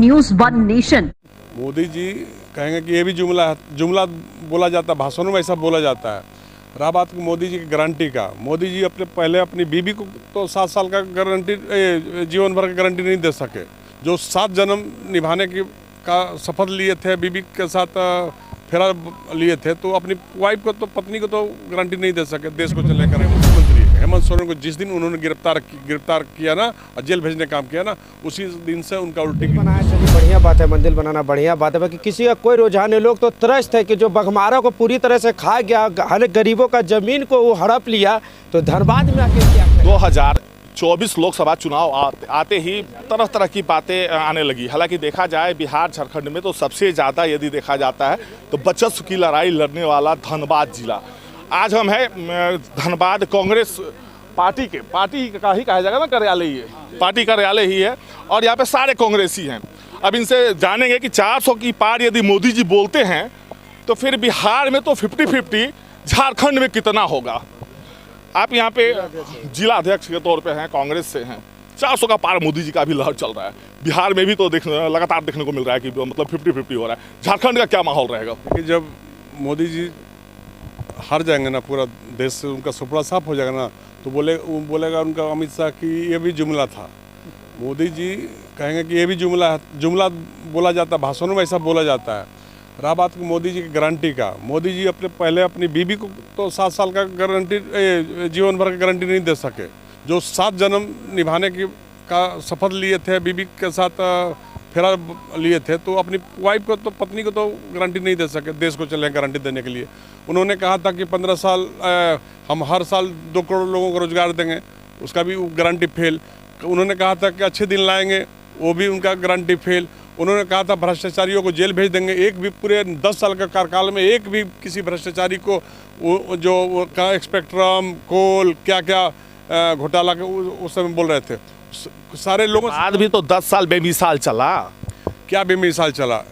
News one nation. Modi ji कहेंगे कि ये भी जुमला बोला जाता है, भाषणों में ऐसा बोला जाता है। रहा बात मोदी जी की गारंटी का, मोदी जी पहले अपनी बीबी को तो 7 साल का गारंटी, जीवन भर की गारंटी नहीं दे सके। जो 7 जन्म निभाने का शपथ लिए थे, बीबी के साथ फेरा लिए थे, तो अपनी वाइफ को तो, पत्नी को तो गारंटी नहीं दे सके। देश को चलेकर मुख्यमंत्री हेमंत सोरेन को जिस दिन उन्होंने गिरफ्तार किया ना और जेल भेजने का काम किया ना, उसी दिन से उनका उल्टी बनाया। चलिए बढ़िया बात है, मंदिर बनाना बढ़िया बात है कि किसी का कोई रुझान नहीं। लोग तो त्रस्त है कि जो बघमारा को पूरी तरह से खा गया, हर गरीबों का जमीन को वो हड़प लिया, तो धनबाद में आके क्या 2024 लोकसभा चुनाव आते ही तरह तरह की बातें आने लगी। हालांकि देखा जाए बिहार झारखंड में तो सबसे ज़्यादा यदि देखा जाता है तो वर्चस्व की लड़ाई लड़ने वाला धनबाद जिला। आज हम हैं धनबाद कांग्रेस पार्टी का ही कहा जाएगा ना, कार्यालय ही है, पार्टी कार्यालय ही है, और यहाँ पे सारे कांग्रेसी हैं। अब इनसे जानेंगे कि 400 की पार यदि मोदी जी बोलते हैं तो फिर बिहार में तो 50-50, झारखंड में कितना होगा। आप यहाँ पे जिला अध्यक्ष के तौर पे हैं, कांग्रेस से हैं, 400 का पार मोदी जी का भी लहर चल रहा है। बिहार में भी तो लगातार देखने को मिल रहा है कि मतलब 50-50 हो रहा है। झारखंड का क्या माहौल रहेगा? कि जब मोदी जी हार जाएंगे ना, पूरा देश से उनका सुपड़ा साफ हो जाएगा ना, तो बोलेगा उनका अमित शाह कि ये भी जुमला था। मोदी जी कहेंगे कि ये भी जुमला बोला जाता है, भाषणों में ऐसा बोला जाता है। रहा बात मोदी जी की गारंटी का, मोदी जी पहले अपनी बीबी को तो 7 साल का गारंटी, जीवन भर की गारंटी नहीं दे सके। जो 7 जन्म निभाने का शपथ लिए थे, बीबी के साथ फेरा लिए थे, तो अपनी वाइफ को तो, पत्नी को तो गारंटी नहीं दे सके। देश को चले गारंटी देने के लिए उन्होंने कहा था कि 15 साल हम हर साल 2 करोड़ लोगों को रोजगार देंगे, उसका भी गारंटी फेल। उन्होंने कहा था कि अच्छे दिन लाएंगे, वो भी उनका गारंटी फेल। उन्होंने कहा था भ्रष्टाचारियों को जेल भेज देंगे, एक भी पूरे 10 साल का कार्यकाल में एक भी किसी भ्रष्टाचारी को जो स्पेक्ट्रम, कोल, क्या क्या घोटाला के उस समय बोल रहे थे, सारे लोगों आज भी तो 10 साल बेमिसाल चला। क्या बेमिसाल चला?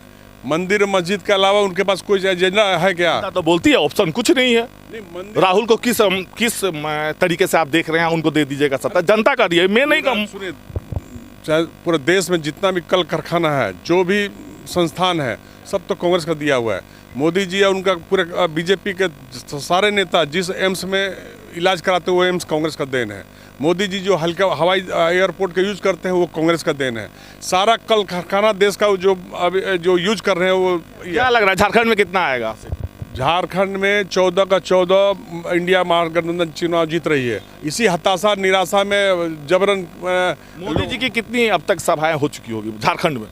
मंदिर मस्जिद के अलावा उनके पास कोई एजेंडा है क्या? तो बोलती है ऑप्शन कुछ नहीं है। राहुल को किस तरीके से आप देख रहे हैं, उनको दे दीजिएगा सत्ता, जनता का दिए, मैं नहीं कहूँ। सुनिए, चाहे पूरे देश में जितना भी कल कारखाना है, जो भी संस्थान है, सब तो कांग्रेस का दिया हुआ है। मोदी जी या उनका पूरे बीजेपी के सारे नेता जिस एम्स में इलाज कराते हैं, वो एम्स कांग्रेस का देन है। मोदी जी जो हल्का हवाई एयरपोर्ट का यूज करते हैं, वो कांग्रेस का देन है। सारा कल कारखाना देश का जो यूज कर रहे हैं, वो क्या लग रहा है झारखंड में कितना आएगा? झारखंड में 14 का 14 इंडिया महागठबंधन चुनाव जीत रही है। इसी हताशा निराशा में जबरन मोदी जी की कितनी अब तक सभाएं हो चुकी होगी झारखंड में?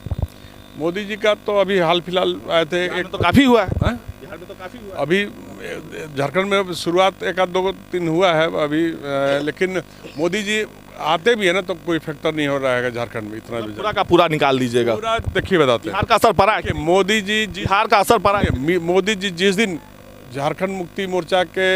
मोदी जी का तो अभी हाल फिलहाल आए थे, एक तो काफी हुआ है, बिहार में तो काफी हुआ है। अभी झारखंड में शुरुआत 1-2-3 हुआ है अभी, लेकिन मोदी जी आते भी है ना, तो कोई फैक्टर नहीं हो रहा है झारखंड में इतना भी। पूरा का पूरा निकाल दीजिएगा। पूरा देखिए, बताते हैं बिहार का असर पड़ा है। मोदी जी बिहार का असर पड़ा है। मोदी जी जिस दिन झारखंड मुक्ति मोर्चा के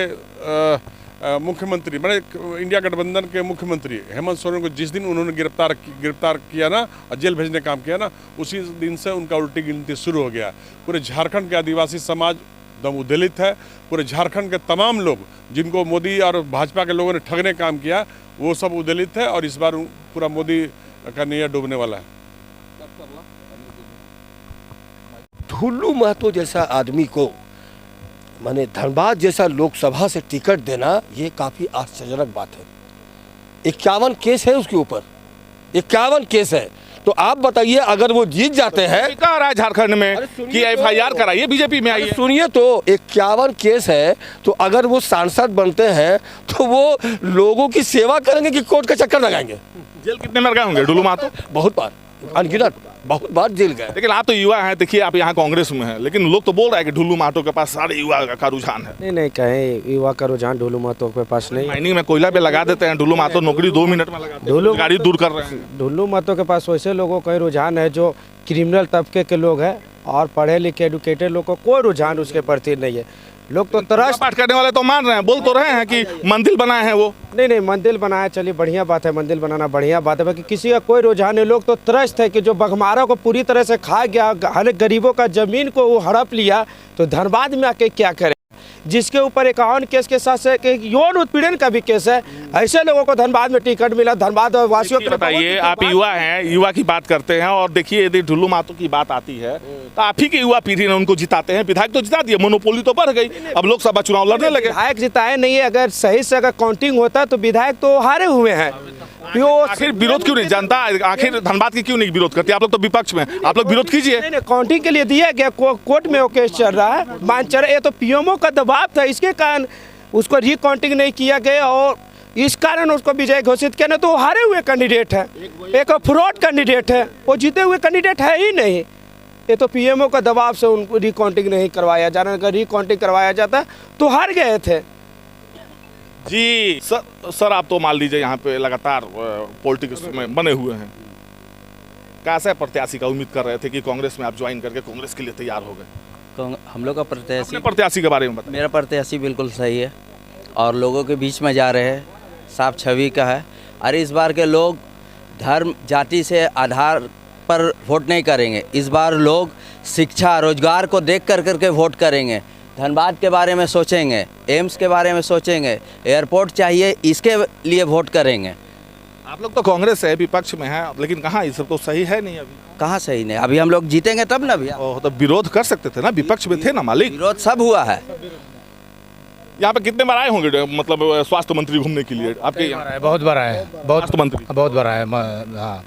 मुख्यमंत्री, मैंने इंडिया गठबंधन के मुख्यमंत्री हेमंत सोरेन को जिस दिन उन्होंने गिरफ्तार किया ना और जेल भेजने का काम किया ना, उसी दिन से उनका उल्टी गिनती शुरू हो गया। पूरे झारखंड के आदिवासी समाज दम उद्वेलित है। पूरे झारखंड के तमाम लोग जिनको मोदी और भाजपा के लोगों ने ठगने का काम किया, वो सब उद्वेलित है, और इस बार पूरा मोदी का नैया डूबने वाला है। ढुल्लू महतो जैसा आदमी को, माने धनबाद जैसा लोकसभा से टिकट देना, ये काफ़ी आश्चर्यजनक बात है। 51 केस है उसके ऊपर, 51 केस है। तो आप बताइए, अगर वो जीत जाते हैं, कह रहा है झारखंड में कि FIR कराइए, बीजेपी में आइए। सुनिए तो 51 केस है, तो अगर वो सांसद बनते हैं तो वो लोगों की सेवा करेंगे कि कोर्ट का चक्कर लगाएंगे? जेल कितने बार गए होंगे ढुल्लू महतो? बहुत बार, अनगिनत, बहुत बार जेल गए। लेकिन आप तो युवा हैं, देखिए आप यहाँ कांग्रेस में हैं, लेकिन लोग तो बोल रहे हैं कि ढुल्लू महतो के पास सारे युवा का रुझान है। नहीं कहें युवा का रुझान ढुल्लू महतो के पास नहीं। माइनिंग में कोयला पे लगा देते हैं, ढुल्लू महतो नौकरी 2 मिनट में लगा देते हैं, गाड़ी दूर कर रहे हैं। ढुल्लू महतो के पास वैसे लोगों का रुझान है जो क्रिमिनल तबके के लोग हैं, और पढ़े लिखे एडुकेटेड लोग को कोई रुझान उसके प्रति नहीं है। लोग तो तरस पाठ करने वाले तो मान रहे हैं, बोल तो रहे हैं कि मंदिर बनाए हैं वो। नहीं मंदिर बनाया, चलिए बढ़िया बात है, मंदिर बनाना बढ़िया बात है, बाकी किसी का कोई रुझान नहीं। लोग तो त्रस्त है कि जो बघमारा को पूरी तरह से खा गया, हर गरीबों का जमीन को वो हड़प लिया, तो धनबाद में आके क्या करे। जिसके ऊपर 51 केस के साथ साथ एक यौन उत्पीड़न का भी केस है। ऐसे लोगों को धनबाद में टिकट मिला। धनबाद वासियों ये बताइए, आप युवा हैं, युवा की बात करते हैं और देखिए यदि ढुल्लू महतो की बात आती है तो आप ही की युवा पीढ़ी ने उनको जिताते हैं। विधायक तो जिता दिए, मोनोपोली तो बढ़ गई, अब लोकसभा चुनाव लड़ने लगे। विधायक जिताए नहीं है, अगर सही से अगर काउंटिंग होता तो विधायक तो हारे हुए हैं। आखिर विरोध क्यों नहीं, जनता आखिर धनबाद की क्यों नहीं विरोध करती? आप लोग तो विपक्ष में, आप लोग विरोध कीजिए। नहीं, काउंटिंग के लिए दिया गया, कोर्ट में वो केस चल रहा है, मान चल रहा है। ये तो पीएमओ का दबाव था, इसके कारण उसको रिकाउंटिंग नहीं किया गया और इस कारण उसको विजय घोषित किया। ना तो वो हारे हुए कैंडिडेट है, एक फ्रॉड कैंडिडेट है, वो जीते हुए कैंडिडेट है ही नहीं। ये तो पीएमओ का दबाव से उनको रिकाउंटिंग नहीं करवाया जा रहा। अगर रिकाउंटिंग करवाया जाता तो हार गए थे जी। सर आप तो मान लीजिए यहाँ पे लगातार पॉलिटिक्स में बने हुए हैं, कैसे प्रत्याशी का उम्मीद कर रहे थे कि कांग्रेस में आप ज्वाइन करके कांग्रेस के लिए तैयार हो गए? हम लोग का प्रत्याशी के बारे में बताइए। मेरा प्रत्याशी बिल्कुल सही है और लोगों के बीच में जा रहे हैं, साफ छवि का है। अरे इस बार के लोग धर्म जाति से आधार पर वोट नहीं करेंगे। इस बार लोग शिक्षा रोजगार को देख करके वोट करेंगे। धनबाद के बारे में सोचेंगे, एम्स के बारे में सोचेंगे, एयरपोर्ट चाहिए इसके लिए वोट करेंगे। आप लोग तो कांग्रेस है, विपक्ष में है, लेकिन कहाँ ये सब तो सही है नहीं। अभी कहाँ सही नहीं, अभी हम लोग जीतेंगे तब ना भैया। तो विरोध कर सकते थे ना, विपक्ष में थे ना मालिक। विरोध सब हुआ है। यहाँ पे कितने बार आए होंगे मतलब स्वास्थ्य मंत्री घूमने के लिए आपके यहाँ? बहुत बार आए, स्वास्थ्य मंत्री बहुत बार आए। हाँ,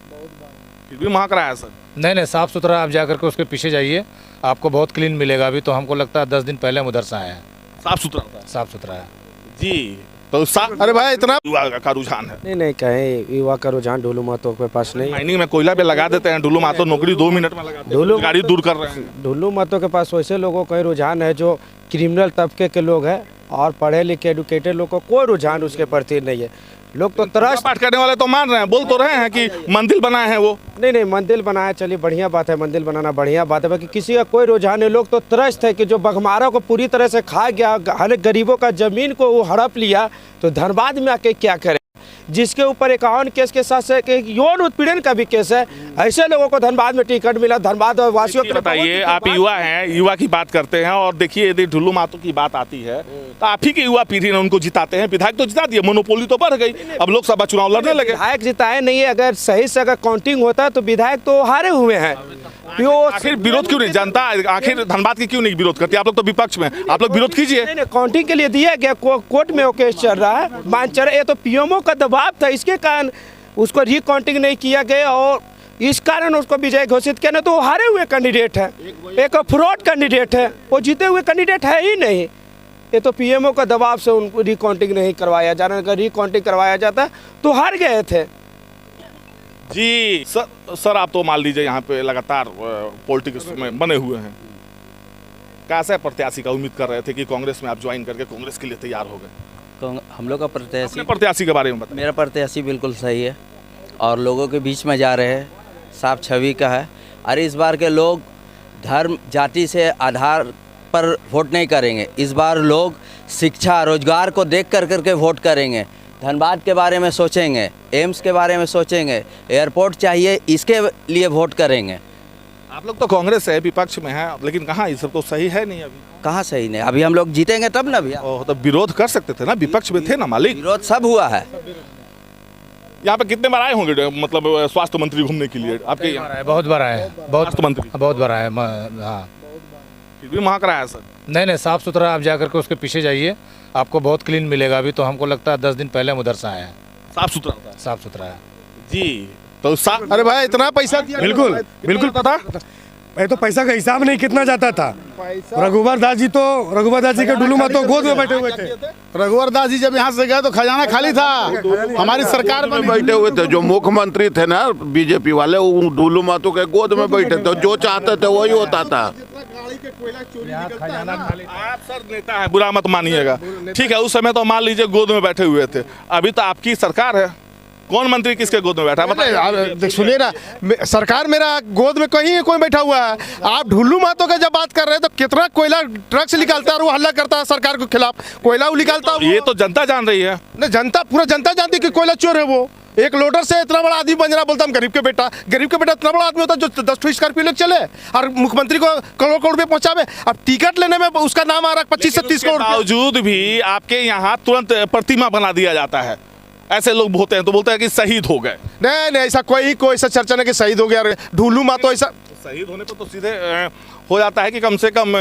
फिर भी वहाँ कराया सर? नहीं, साफ सुथरा। आप जाकर के उसके पीछे जाइए, आपको बहुत क्लीन मिलेगा। अभी तो हमको लगता है 10 दिन पहले हम उधर से आए हैं। साफ सुथरा है जी। तो अरे भाई इतना युवा का रुझान है। नहीं कहें युवा का रुझान ढुल्लू महतो के पास नहीं। माइनिंग में कोयला पे लगा देते हैं, ढुल्लू महतो नौकरी 2 मिनट में लगा देते हैं, गाड़ी दूर कर रहे हैं। ढुल्लू महतो के पास वैसे लोगों का रुझान है जो क्रिमिनल तबके के लोग हैं और पढ़े लिखे एडुकेटेड लोग को कोई रुझान उसके प्रति नहीं है। लोग तो तरस पाठ करने वाले तो मान रहे हैं, बोल तो रहे हैं कि मंदिर बनाए हैं वो। नहीं मंदिर बनाया, चलिए बढ़िया बात है, मंदिर बनाना बढ़िया बात है, बाकी किसी का कोई रुझान नहीं। लोग तो त्रस्त है कि जो बघमारा को पूरी तरह से खा गया, हर गरीबों का जमीन को वो हड़प लिया, तो धनबाद में आके क्या करे, जिसके ऊपर 51 केस के साथ साथ एक यौन उत्पीड़न का भी केस है। ऐसे लोगों को धनबाद में टिकट मिला। धनबाद वासियों को बताइए, आप युवा हैं, युवा की बात करते हैं और देखिए यदि ढुल्लू महतो की बात आती है तो आप ही की युवा पीढ़ी ने उनको जिताते हैं। विधायक तो जिता दिए, मोनोपोली तो बढ़ गई, अब लोकसभा चुनाव लड़ने लगे। विधायक जिताए नहीं है, अगर सही से अगर काउंटिंग होता तो विधायक तो हारे हुए हैं। आखिर विरोध क्यों नहीं, जनता आखिर धनबाद की क्यों नहीं विरोध करती? आप लोग तो विपक्ष में, आप लोग विरोध कीजिए। नहीं काउंटिंग के लिए दिया गया, कोर्ट में वो केस चल रहा है, मान चल रहा है। ये तो पीएमओ का दबाव था, इसके कारण उसको रिकाउंटिंग नहीं किया गया और इस कारण उसको विजय घोषित किया। ना तो वो हारे हुए कैंडिडेट है, एक फ्रॉड कैंडिडेट है, वो जीते हुए कैंडिडेट है ही नहीं। ये तो पीएमओ का दबाव से उनको रिकाउंटिंग नहीं करवाया जा रहा। अगर रिकाउंटिंग करवाया जाता तो हार गए थे जी। सर आप तो मान लीजिए यहाँ पे लगातार पॉलिटिक्स में बने हुए हैं, कैसे प्रत्याशी का उम्मीद कर रहे थे कि कांग्रेस में आप ज्वाइन करके कांग्रेस के लिए तैयार हो गए? हम लोग का प्रत्याशी के बारे में बताइए। मेरा प्रत्याशी बिल्कुल सही है और लोगों के बीच में जा रहे हैं, साफ छवि का है। अरे इस बार के लोग धर्म जाति से आधार पर वोट नहीं करेंगे। इस बार लोग शिक्षा रोजगार को देख करके वोट करेंगे। धनबाद के बारे में सोचेंगे, एम्स के बारे में सोचेंगे, एयरपोर्ट चाहिए इसके लिए वोट करेंगे। आप लोग तो कांग्रेस है, विपक्ष में है, लेकिन कहाँ ये सब तो सही है नहीं। अभी कहाँ सही नहीं, अभी हम लोग जीतेंगे तब ना भैया। तो विरोध कर सकते थे ना, विपक्ष में थे ना मालिक। विरोध सब हुआ है। यहाँ पे कितने बार आए होंगे मतलब स्वास्थ्य मंत्री घूमने के लिए आपके यहाँ? बहुत बार आए, स्वास्थ्य मंत्री बहुत बार आए। हाँ, फिर भी वहाँ कराया सर? नहीं, साफ सुथरा। आप जाकर के उसके पीछे जाइए, आपको बहुत क्लीन मिलेगा। अभी तो हमको लगता है 10 दिन पहले हम उधर से आए हैं। साफ सुथरा है जी। तो अरे भाई इतना पैसा दिया, बिल्कुल पता भाई, तो पैसा का हिसाब नहीं कितना जाता था। रघुवर दास जी के ढुल्लू महतो गोद में बैठे हुए थे। रघुवर दास जी जब यहाँ से गए तो खजाना खाली था, हमारी सरकार में बैठे हुए थे। जो मुख्यमंत्री थे ना बीजेपी वाले, वो ढुल्लू महतो के गोद में बैठे थे, जो चाहते थे वही होता था। आप सर नेता है, बुरा मत मानिएगा, ठीक है। उस समय तो मान लीजिए गोद में बैठे हुए थे, अभी तो आपकी सरकार है, कौन मंत्री किसके गोद में बैठा है? सुनिए ना, सरकार मेरा गोद में कहीं कोई बैठा हुआ है। आप ढुल्लू महतो का जब बात कर रहे हैं तो कितना कोयला ट्रक से निकालता है और वो हल्ला करता है सरकार के खिलाफ, कोयला वो निकालता है। ये तो जनता जान रही है ना, जनता पूरा जनता जानती है कि कोयला चोर है वो। एक लोडर से इतना बड़ा आदमी बन रहा, बोलता हम गरीब के बेटा इतना बड़ा आदमी होता है जो 10 स्कॉर्पियो लेकर चले और मुख्यमंत्री को करोड़ करोड़ रुपये पहुंचावे। अब टिकट लेने में उसका नाम आ रहा है 25 से 30 करोड़। बावजूद भी आपके यहाँ तुरंत प्रतिमा बना दिया जाता है, ऐसे लोग होते हैं तो बोलते हैं कि शहीद हो गए। नहीं ऐसा कोई ऐसा चर्चा नहीं कि शहीद हो गया। ढुलू मातो ऐसा शहीद होने पर तो सीधे हो जाता है कि कम से कम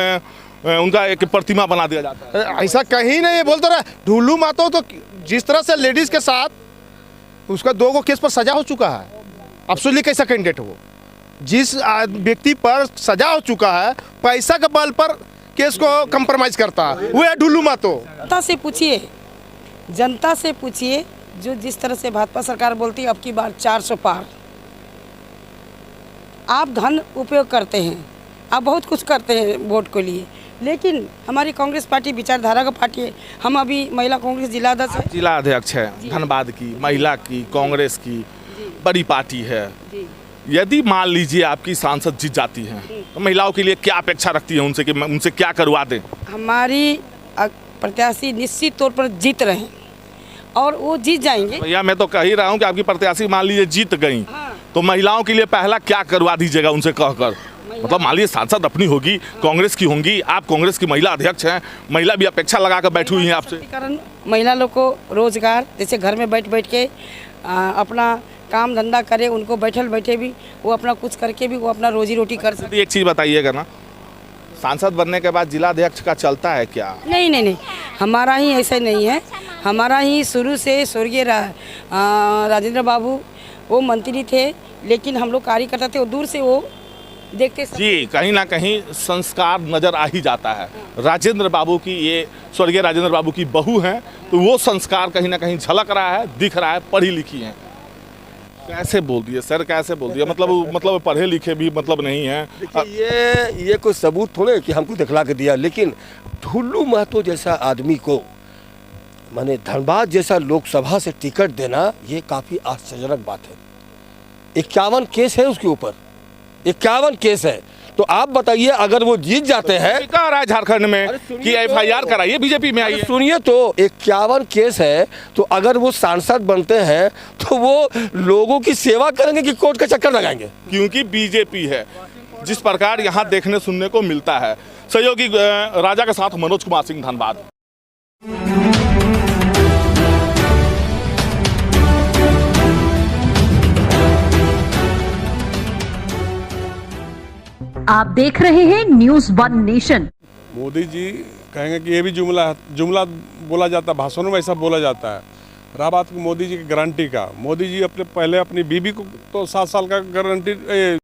उनका एक प्रतिमा बना दिया जाता है। ऐसा कहीं नहीं है। बोलते रहे ढुलू मातो तो जिस तरह से लेडीज के साथ उसका 2 केस पर सजा हो चुका है। अब्सोल्युटली कैसा कैंडिडेट हो, जिस व्यक्ति पर सजा हो चुका है पैसा के बल पर केस को कंप्रोमाइज करता है, वो है ढुलू मातो। जनता से पूछिए जो जिस तरह से भाजपा सरकार बोलती है अब की बार 400 पार। आप धन उपयोग करते हैं, आप बहुत कुछ करते हैं वोट के लिए, लेकिन हमारी कांग्रेस पार्टी विचारधारा का पार्टी है। हम अभी महिला कांग्रेस जिला अध्यक्ष है, जिला अध्यक्ष है धनबाद की, महिला की, कांग्रेस की बड़ी पार्टी है। यदि मान लीजिए आपकी सांसद जीत जाती हैं तो महिलाओं के लिए क्या अपेक्षा रखती है उनसे कि उनसे क्या करवा दें? हमारी प्रत्याशी निश्चित तौर पर जीत रहे हैं और वो जीत जाएंगे। भैया मैं तो कह ही रहा हूँ कि आपकी प्रत्याशी मान लीजिए जीत गई तो महिलाओं के लिए पहला क्या करवा दीजिएगा उनसे कहकर? मतलब मान लीजिए सांसद अपनी होगी, कांग्रेस की होंगी, आप कांग्रेस की महिला अध्यक्ष हैं, महिला भी अपेक्षा लगा कर बैठी हुई है आपसे। महिला लोग को रोजगार, जैसे घर में बैठ के अपना काम धंधा करे, उनको बैठे भी वो अपना कुछ करके भी वो अपना रोजी रोटी कर सकते। एक चीज़ बताइएगा ना, सांसद बनने के बाद जिला अध्यक्ष का चलता है क्या? नहीं, हमारा ही ऐसा नहीं है। हमारा ही शुरू से स्वर्गीय राजेंद्र बाबू वो मंत्री थे, लेकिन हम लोग कार्यकर्ता थे, वो दूर से वो देखते जी, कहीं ना कहीं संस्कार नजर आ ही जाता है। राजेंद्र बाबू की, ये स्वर्गीय राजेंद्र बाबू की बहू हैं, तो वो संस्कार कहीं ना कहीं झलक रहा है, दिख रहा है, पढ़ी लिखी हैं। कैसे बोल दिए सर, कैसे बोल दिया? मतलब पढ़े लिखे भी मतलब नहीं है। ये कोई सबूत थोड़े कि हमको दिखला के दिया, लेकिन ढुल्लू महतो जैसा आदमी को माने धनबाद जैसा लोकसभा से टिकट देना ये काफ़ी आश्चर्यजनक बात है। 51 केस है उसके ऊपर, 51 केस है। तो आप बताइए अगर वो जीत जाते हैं, कह रहा है झारखंड में कि FIR कराइए, बीजेपी में आइए। सुनिए तो 51 केस है, तो अगर वो सांसद बनते हैं तो वो लोगों की सेवा करेंगे कि कोर्ट का चक्कर लगाएंगे? क्योंकि बीजेपी है। जिस प्रकार यहाँ देखने सुनने को मिलता है। सहयोगी राजा के साथ मनोज कुमार सिंह, धनबाद। आप देख रहे हैं न्यूज़ 1 नेशन। मोदी जी कहेंगे कि ये भी जुमला बोला जाता है, भाषणों में ऐसा बोला जाता है। रहा बात मोदी जी की गारंटी का, मोदी जी पहले अपनी बीबी को तो 7 साल का गारंटी